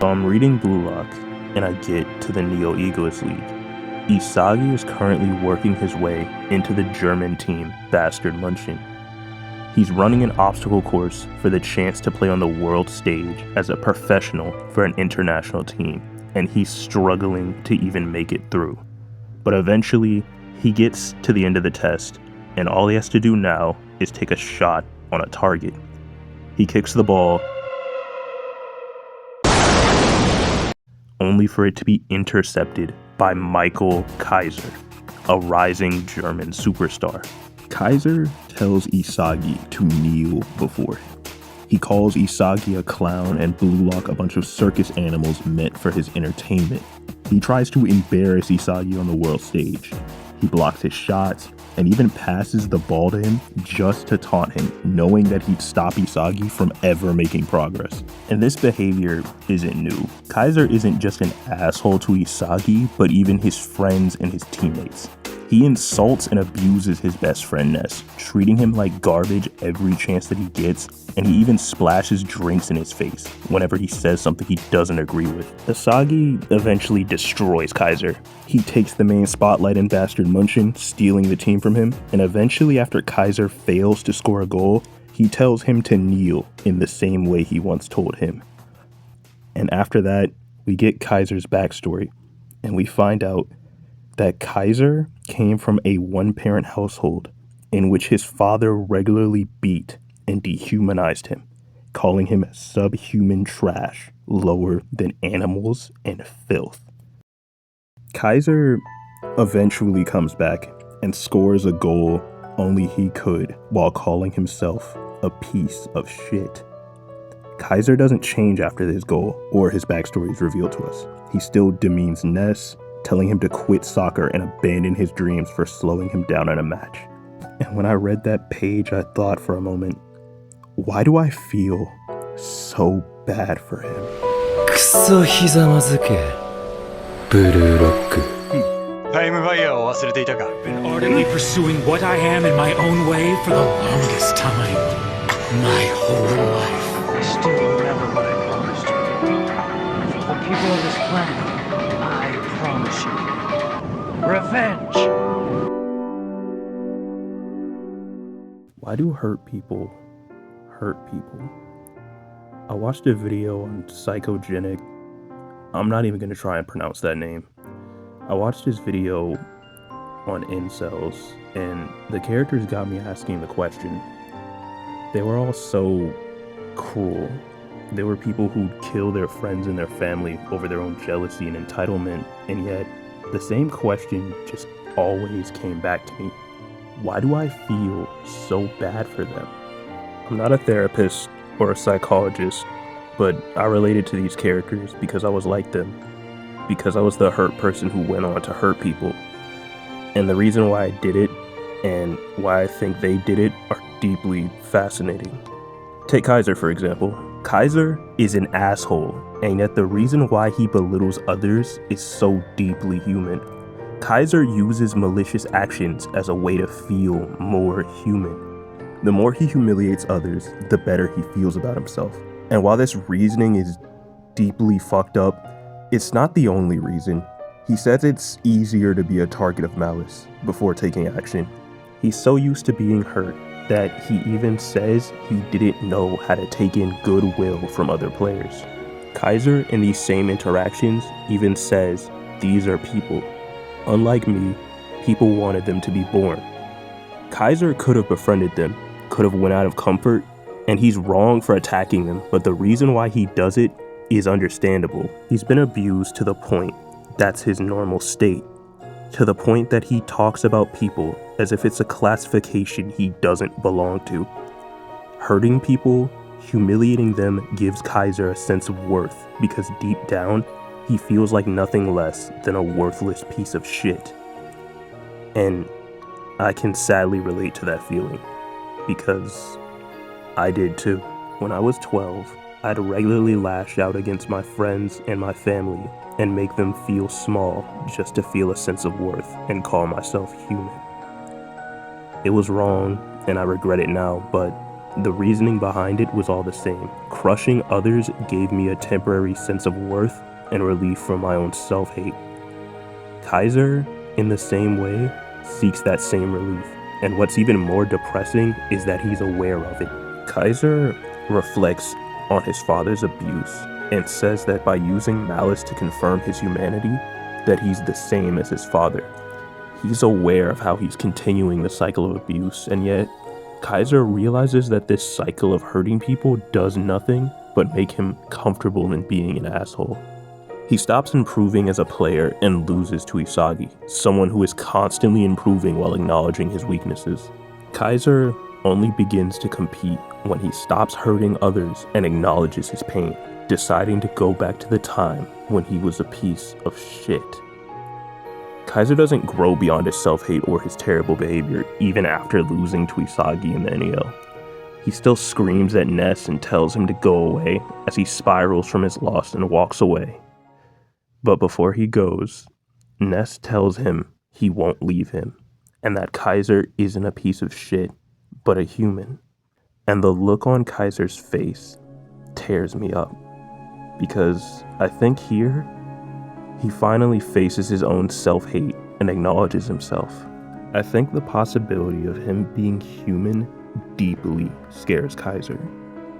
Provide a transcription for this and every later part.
So I'm reading Blue Lock, and I get to the Neo-Egoist League. Isagi is currently working his way into the German team Bastard Munchen. He's running an obstacle course for the chance to play on the world stage as a professional for an international team, and he's struggling to even make it through. But eventually, he gets to the end of the test, and all he has to do now is take a shot on a target. He kicks the ball, only for it to be intercepted by Michael Kaiser, a rising German superstar. Kaiser tells Isagi to kneel before him. He calls Isagi a clown and Blue Lock a bunch of circus animals meant for his entertainment. He tries to embarrass Isagi on the world stage. He blocks his shots and even passes the ball to him just to taunt him, knowing that he'd stop Isagi from ever making progress. And this behavior isn't new. Kaiser isn't just an asshole to Isagi, but even his friends and his teammates. He insults and abuses his best friend Ness, treating him like garbage every chance that he gets, and he even splashes drinks in his face whenever he says something he doesn't agree with. Isagi eventually destroys Kaiser. He takes the main spotlight in Bastard Munchen, stealing the team from him, and eventually after Kaiser fails to score a goal, he tells him to kneel in the same way he once told him. And after that, we get Kaiser's backstory, and we find out that Kaiser came from a one-parent household in which his father regularly beat and dehumanized him, calling him subhuman trash, lower than animals and filth. Kaiser eventually comes back and scores a goal only he could while calling himself a piece of shit. Kaiser doesn't change after this goal or his backstory is revealed to us. He still demeans Ness, telling him to quit soccer and abandon his dreams for slowing him down in a match. And when I read that page, I thought for a moment, why do I feel so bad for him? Been ardently pursuing what I am in my own way for the longest time. My whole life. I still remember what I promised you. For the people of this planet, I promise you. Revenge! Why do hurt people hurt people? I watched a video on Psychogenic. I'm not even going to try and pronounce that name. I watched this video on incels, and the characters got me asking the question. They were all so cruel. They were people who'd kill their friends and their family over their own jealousy and entitlement, and yet the same question just always came back to me. Why do I feel so bad for them? I'm not a therapist or a psychologist, but I related to these characters because I was like them, because I was the hurt person who went on to hurt people. And the reason why I did it and why I think they did it are deeply fascinating. Take Kaiser, for example. Kaiser is an asshole, and yet the reason why he belittles others is so deeply human. Kaiser uses malicious actions as a way to feel more human. The more he humiliates others, the better he feels about himself. And while this reasoning is deeply fucked up, it's not the only reason. He says it's easier to be a target of malice before taking action. He's so used to being hurt that he even says he didn't know how to take in goodwill from other players. Kaiser in these same interactions even says these are people. Unlike me, people wanted them to be born. Kaiser could have befriended them, could have went out of comfort, and he's wrong for attacking them, but the reason why he does it is understandable. He's been abused to the point that's his normal state, to the point that he talks about people as if it's a classification he doesn't belong to. Hurting people, humiliating them gives Kaiser a sense of worth because deep down, he feels like nothing less than a worthless piece of shit. And I can sadly relate to that feeling because I did too. When I was 12, I'd regularly lash out against my friends and my family and make them feel small just to feel a sense of worth and call myself human. It was wrong and I regret it now, but The reasoning behind it was all the same. Crushing others gave me a temporary sense of worth and relief from my own self-hate. Kaiser, in the same way, seeks that same relief. And what's even more depressing is that he's aware of it. Kaiser reflects on his father's abuse and says that by using malice to confirm his humanity, that he's the same as his father. He's aware of how he's continuing the cycle of abuse, and yet Kaiser realizes that this cycle of hurting people does nothing but make him comfortable in being an asshole. He stops improving as a player and loses to Isagi, someone who is constantly improving while acknowledging his weaknesses. Kaiser only begins to compete when he stops hurting others and acknowledges his pain, deciding to go back to the time when he was a piece of shit. Kaiser doesn't grow beyond his self-hate or his terrible behavior even after losing to Isagi in the NEL. He still screams at Ness and tells him to go away as he spirals from his loss and walks away. But before he goes, Ness tells him he won't leave him, and that Kaiser isn't a piece of shit, but a human. And the look on Kaiser's face tears me up, because I think here, he finally faces his own self-hate and acknowledges himself. I think the possibility of him being human deeply scares Kaiser,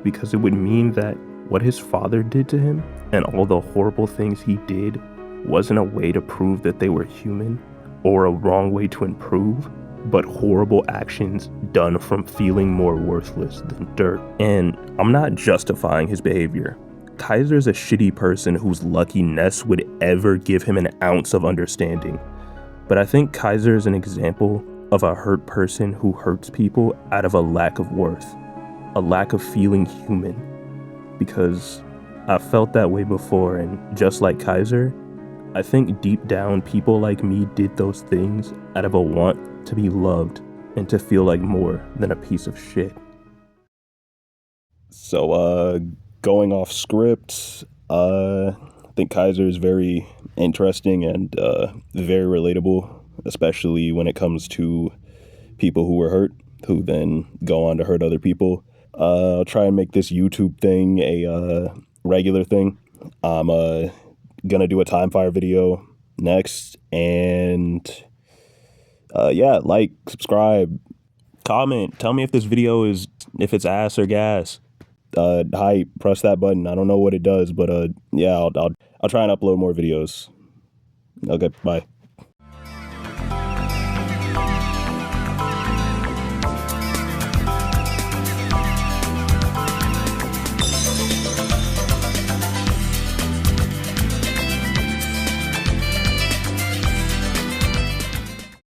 because it would mean that what his father did to him and all the horrible things he did wasn't a way to prove that they were human or a wrong way to improve, but horrible actions done from feeling more worthless than dirt. And I'm not justifying his behavior. Kaiser's a shitty person who's lucky Ness would ever give him an ounce of understanding. But I think Kaiser is an example of a hurt person who hurts people out of a lack of worth, a lack of feeling human. Because I felt that way before, and just like Kaiser, I think deep down people like me did those things out of a want to be loved and to feel like more than a piece of shit. So, going off script, I think Kaiser is very interesting and very relatable, especially when it comes to people who were hurt, who then go on to hurt other people. I'll try and make this YouTube thing a regular thing. I'm gonna do a time fire video next, and yeah, like, subscribe, comment, tell me if this video is, if it's ass or gas. Hype, press that button. I don't know what it does, but yeah, I'll try and upload more videos. Okay, bye.